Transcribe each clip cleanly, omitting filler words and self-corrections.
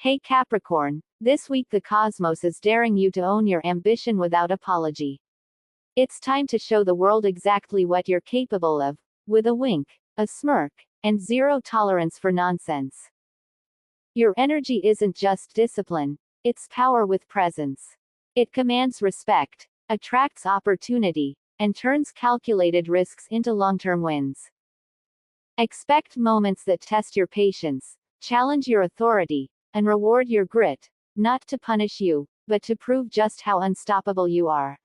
Hey Capricorn, this week the cosmos is daring you to own your ambition without apology. It's time to show the world exactly what you're capable of, with a wink, a smirk, and zero tolerance for nonsense. Your energy isn't just discipline, it's power with presence. It commands respect, attracts opportunity, and turns calculated risks into long-term wins. Expect moments that test your patience, challenge your authority, and reward your grit, not to punish you, but to prove just how unstoppable you are.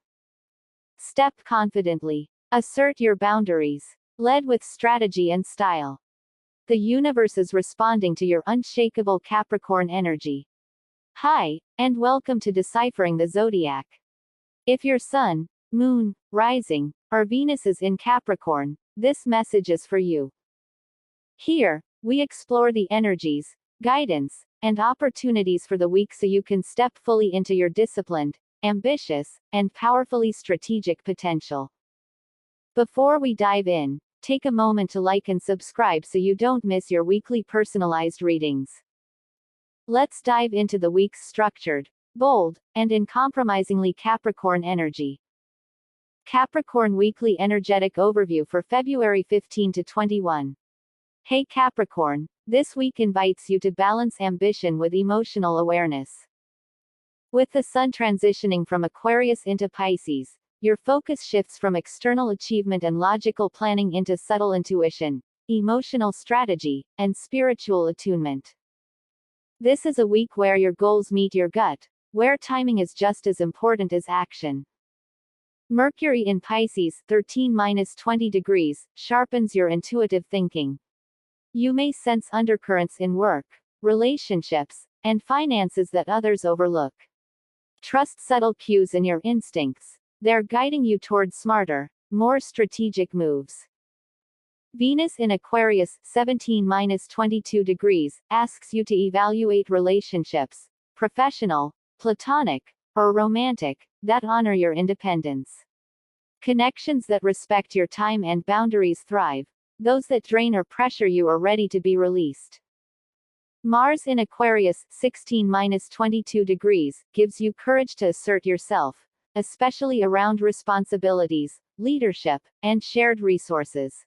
Step confidently. Assert your boundaries. Lead with strategy and style. The universe is responding to your unshakable Capricorn energy. Hi, and welcome to Deciphering the Zodiac. If your Sun, Moon, Rising, or Venus is in Capricorn, this message is for you. Here, we explore the energies, guidance, and opportunities for the week so you can step fully into your disciplined, ambitious, and powerfully strategic potential. Before we dive in, take a moment to like and subscribe so you don't miss your weekly personalized readings. Let's dive into the week's structured, bold, and uncompromisingly Capricorn energy. Capricorn Weekly Energetic Overview for February 15 to 21. Hey Capricorn, this week invites you to balance ambition with emotional awareness. With the Sun transitioning from Aquarius into Pisces, your focus shifts from external achievement and logical planning into subtle intuition, emotional strategy, and spiritual attunement. This is a week where your goals meet your gut, where timing is just as important as action. Mercury in Pisces 13-20 degrees sharpens your intuitive thinking. You may sense undercurrents in work, relationships, and finances that others overlook. Trust subtle cues in your instincts. They're guiding you toward smarter, more strategic moves. Venus in Aquarius 17-22 degrees asks you to evaluate relationships, professional, platonic, or romantic, that honor your independence. Connections that respect your time and boundaries thrive. Those that drain or pressure you are ready to be released. Mars in Aquarius 16-22 degrees gives you courage to assert yourself, especially around responsibilities, leadership, and shared resources.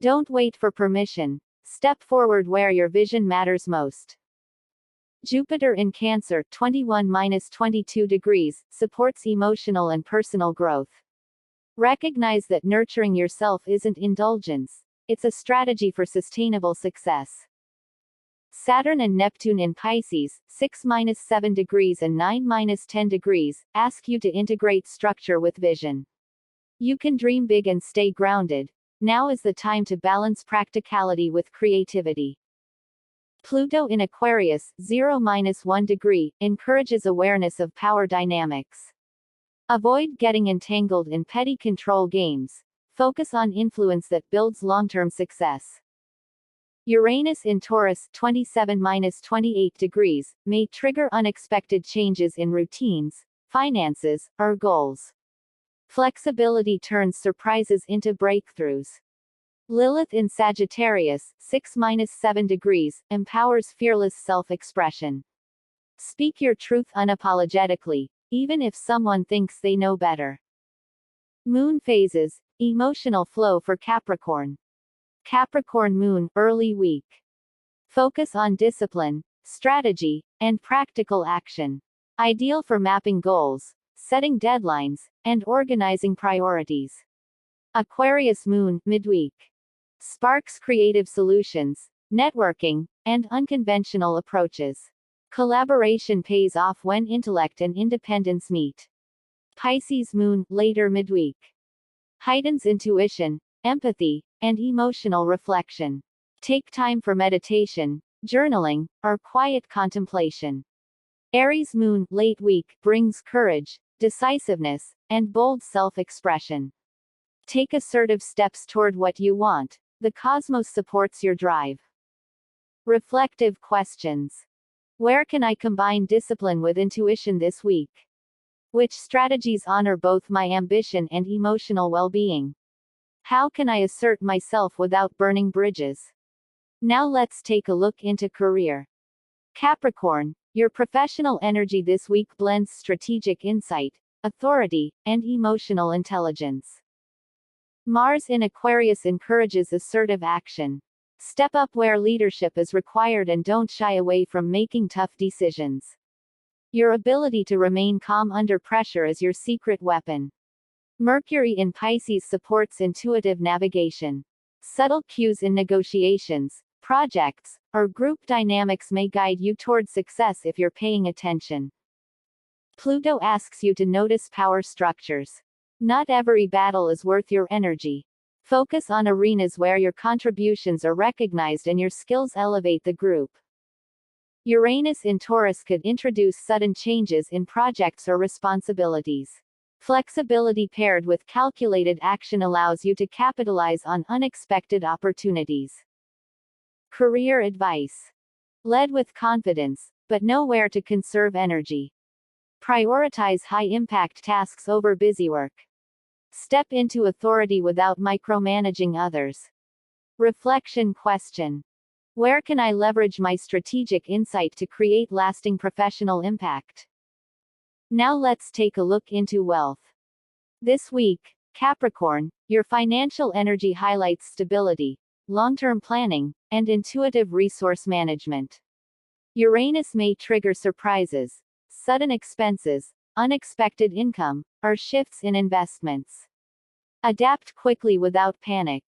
Don't wait for permission. Step forward where your vision matters most. Jupiter in Cancer 21-22 degrees supports emotional and personal growth. Recognize that nurturing yourself isn't indulgence, it's a strategy for sustainable success. Saturn and Neptune in Pisces 6-7 degrees and 9-10 degrees ask you to integrate structure with vision. You can dream big and stay grounded. Now is the time to balance practicality with creativity. Pluto in Aquarius 0-1 degree encourages awareness of power dynamics. Avoid getting entangled in petty control games. Focus on influence that builds long-term success. Uranus in Taurus 27-28 degrees may trigger unexpected changes in routines, finances, or goals. Flexibility turns surprises into breakthroughs. Lilith in Sagittarius 6-7 degrees empowers fearless self-expression. Speak your truth unapologetically, even if someone thinks they know better. Moon phases, emotional flow for Capricorn. Capricorn Moon, early week. Focus on discipline, strategy, and practical action. Ideal for mapping goals, setting deadlines, and organizing priorities. Aquarius Moon, midweek. Sparks creative solutions, networking, and unconventional approaches. Collaboration pays off when intellect and independence meet. Pisces Moon, later midweek. Heightens intuition, empathy, and emotional reflection. Take time for meditation, journaling, or quiet contemplation. Aries Moon, late week, brings courage, decisiveness, and bold self-expression. Take assertive steps toward what you want. The cosmos supports your drive. Reflective questions. Where can I combine discipline with intuition this week? Which strategies honor both my ambition and emotional well-being? How can I assert myself without burning bridges? Now let's take a look into career. Capricorn, your professional energy this week blends strategic insight, authority, and emotional intelligence. Mars in Aquarius encourages assertive action. Step up where leadership is required and don't shy away from making tough decisions. Your ability to remain calm under pressure is your secret weapon. Mercury in Pisces supports intuitive navigation. Subtle cues in negotiations, projects, or group dynamics may guide you toward success if you're paying attention. Pluto asks you to notice power structures. Not every battle is worth your energy. Focus on arenas where your contributions are recognized and your skills elevate the group. Uranus in Taurus could introduce sudden changes in projects or responsibilities. Flexibility paired with calculated action allows you to capitalize on unexpected opportunities. Career advice. Lead with confidence, but know where to conserve energy. Prioritize high-impact tasks over busy work. Step into authority without micromanaging others. Reflection question. Where can I leverage my strategic insight to create lasting professional impact? Now let's take a look into wealth. This week, Capricorn, your financial energy highlights stability, long-term planning, and intuitive resource management. Uranus may trigger surprises, sudden expenses, unexpected income, or shifts in investments. Adapt quickly without panic.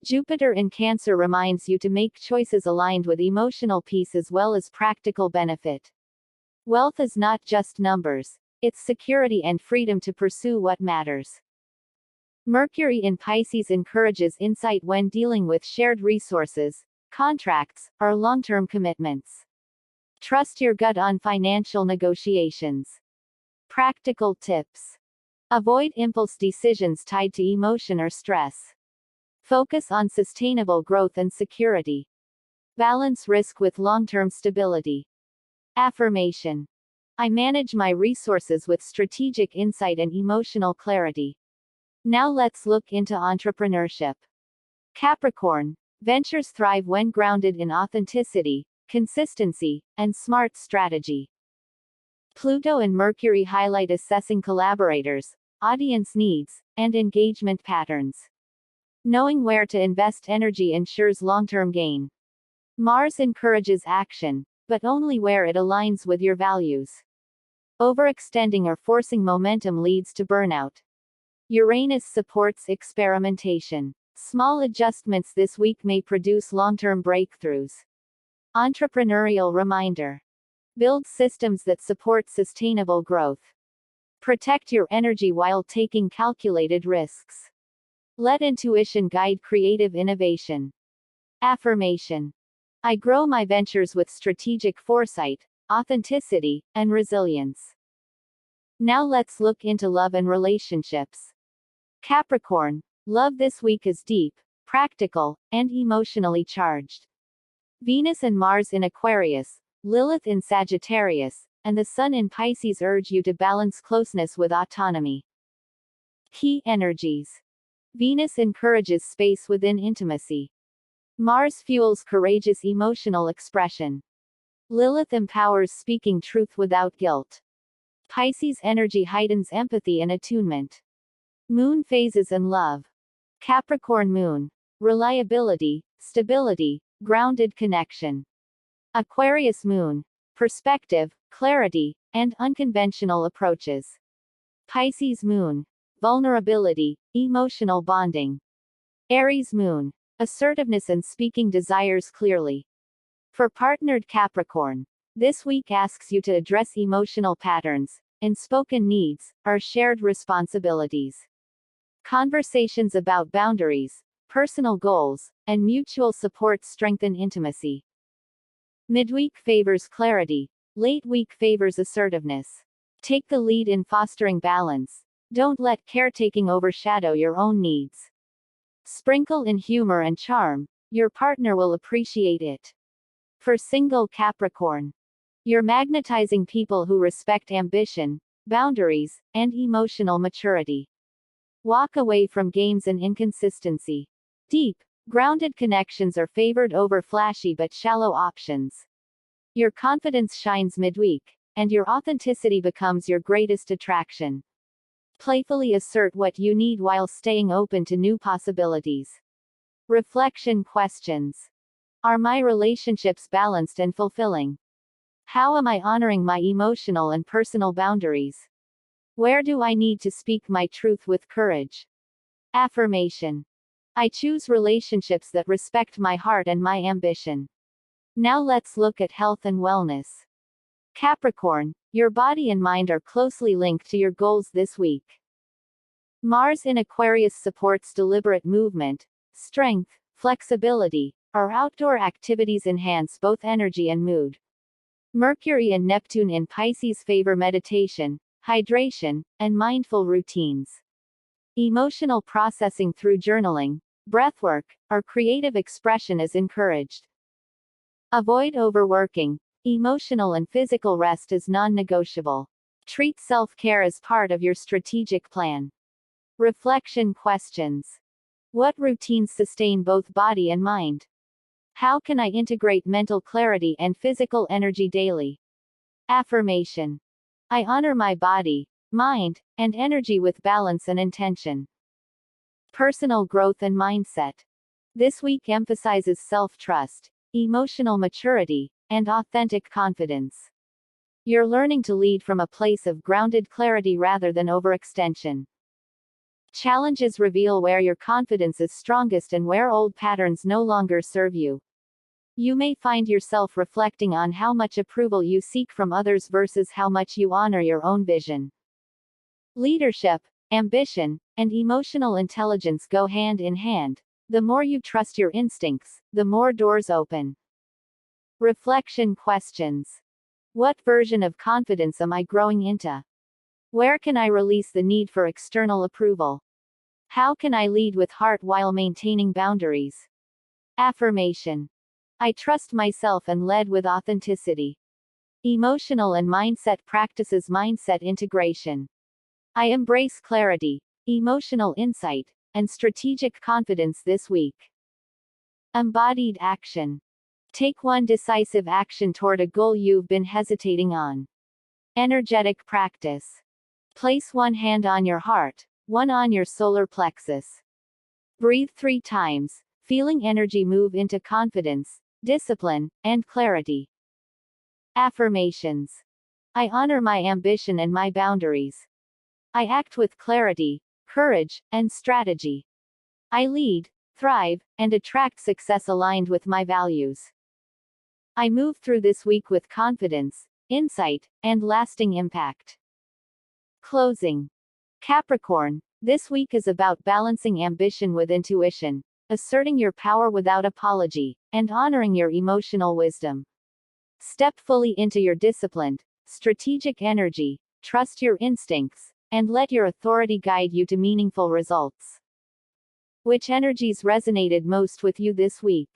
Jupiter in Cancer reminds you to make choices aligned with emotional peace as well as practical benefit. Wealth is not just numbers, it's security and freedom to pursue what matters. Mercury in Pisces encourages insight when dealing with shared resources, contracts, or long-term commitments. Trust your gut on financial negotiations. Practical tips. Avoid impulse decisions tied to emotion or stress. Focus on sustainable growth and security. Balance risk with long-term stability. Affirmation. I manage my resources with strategic insight and emotional clarity. Now let's look into entrepreneurship. Capricorn, ventures thrive when grounded in authenticity, consistency, and smart strategy. Pluto and Mercury highlight assessing collaborators, audience needs, and engagement patterns. Knowing where to invest energy ensures long-term gain. Mars encourages action, but only where it aligns with your values. Overextending or forcing momentum leads to burnout. Uranus supports experimentation. Small adjustments this week may produce long-term breakthroughs. Entrepreneurial reminder. Build systems that support sustainable growth. Protect your energy while taking calculated risks. Let intuition guide creative innovation. Affirmation. I grow my ventures with strategic foresight, authenticity, and resilience. Now let's look into love and relationships. Capricorn, love this week is deep, practical, and emotionally charged. Venus and Mars in Aquarius, Lilith in Sagittarius, and the Sun in Pisces urge you to balance closeness with autonomy. Key energies. Venus encourages space within intimacy. Mars fuels courageous emotional expression. Lilith empowers speaking truth without guilt. Pisces energy heightens empathy and attunement. Moon phases and love. Capricorn Moon. Reliability, stability, grounded connection. Aquarius Moon. Perspective, clarity, and unconventional approaches. Pisces Moon. Vulnerability, emotional bonding. Aries Moon. Assertiveness and speaking desires clearly. For partnered Capricorn, this week asks you to address emotional patterns, unspoken needs, or shared responsibilities. Conversations about boundaries, personal goals, and mutual support strengthen intimacy. Midweek favors clarity, late week favors assertiveness. Take the lead in fostering balance. Don't let caretaking overshadow your own needs. Sprinkle in humor and charm, your partner will appreciate it. For single Capricorn, you're magnetizing people who respect ambition, boundaries, and emotional maturity. Walk away from games and inconsistency. Deep, grounded connections are favored over flashy but shallow options. Your confidence shines midweek, and your authenticity becomes your greatest attraction. Playfully assert what you need while staying open to new possibilities. Reflection questions. Are my relationships balanced and fulfilling? How am I honoring my emotional and personal boundaries? Where do I need to speak my truth with courage? Affirmation. I choose relationships that respect my heart and my ambition. Now let's look at health and wellness. Capricorn, your body and mind are closely linked to your goals this week. Mars in Aquarius supports deliberate movement, strength, flexibility. Our outdoor activities enhance both energy and mood. Mercury and Neptune in Pisces favor meditation, hydration, and mindful routines. Emotional processing through journaling, breathwork, or creative expression is encouraged. Avoid overworking. Emotional and physical rest is non-negotiable. Treat self-care as part of your strategic plan. Reflection questions. What routines sustain both body and mind? How can I integrate mental clarity and physical energy daily? Affirmation. I honor my body, mind, and energy with balance and intention. Personal growth and mindset. This week emphasizes self-trust, emotional maturity, and authentic confidence. You're learning to lead from a place of grounded clarity rather than overextension. Challenges reveal where your confidence is strongest and where old patterns no longer serve you. You may find yourself reflecting on how much approval you seek from others versus how much you honor your own vision. Leadership, ambition, and emotional intelligence go hand in hand. The more you trust your instincts, the more doors open. Reflection questions. What version of confidence am I growing into? Where can I release the need for external approval? How can I lead with heart while maintaining boundaries? Affirmation. I trust myself and led with authenticity. Emotional and mindset practices. Mindset integration. I embrace clarity, emotional insight, and strategic confidence this week. Embodied action. Take one decisive action toward a goal you've been hesitating on. Energetic practice. Place one hand on your heart, one on your solar plexus. Breathe 3 times, feeling energy move into confidence, discipline, and clarity. Affirmations. I honor my ambition and my boundaries. I act with clarity, courage, and strategy. I lead, thrive, and attract success aligned with my values. I move through this week with confidence, insight, and lasting impact. Closing. Capricorn, this week is about balancing ambition with intuition, asserting your power without apology, and honoring your emotional wisdom. Step fully into your disciplined, strategic energy, trust your instincts, and let your authority guide you to meaningful results. Which energies resonated most with you this week?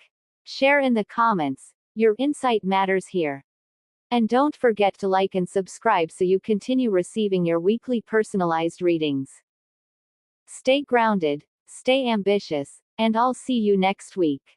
Share in the comments. Your insight matters here. And don't forget to like and subscribe so you continue receiving your weekly personalized readings. Stay grounded, stay ambitious, and I'll see you next week.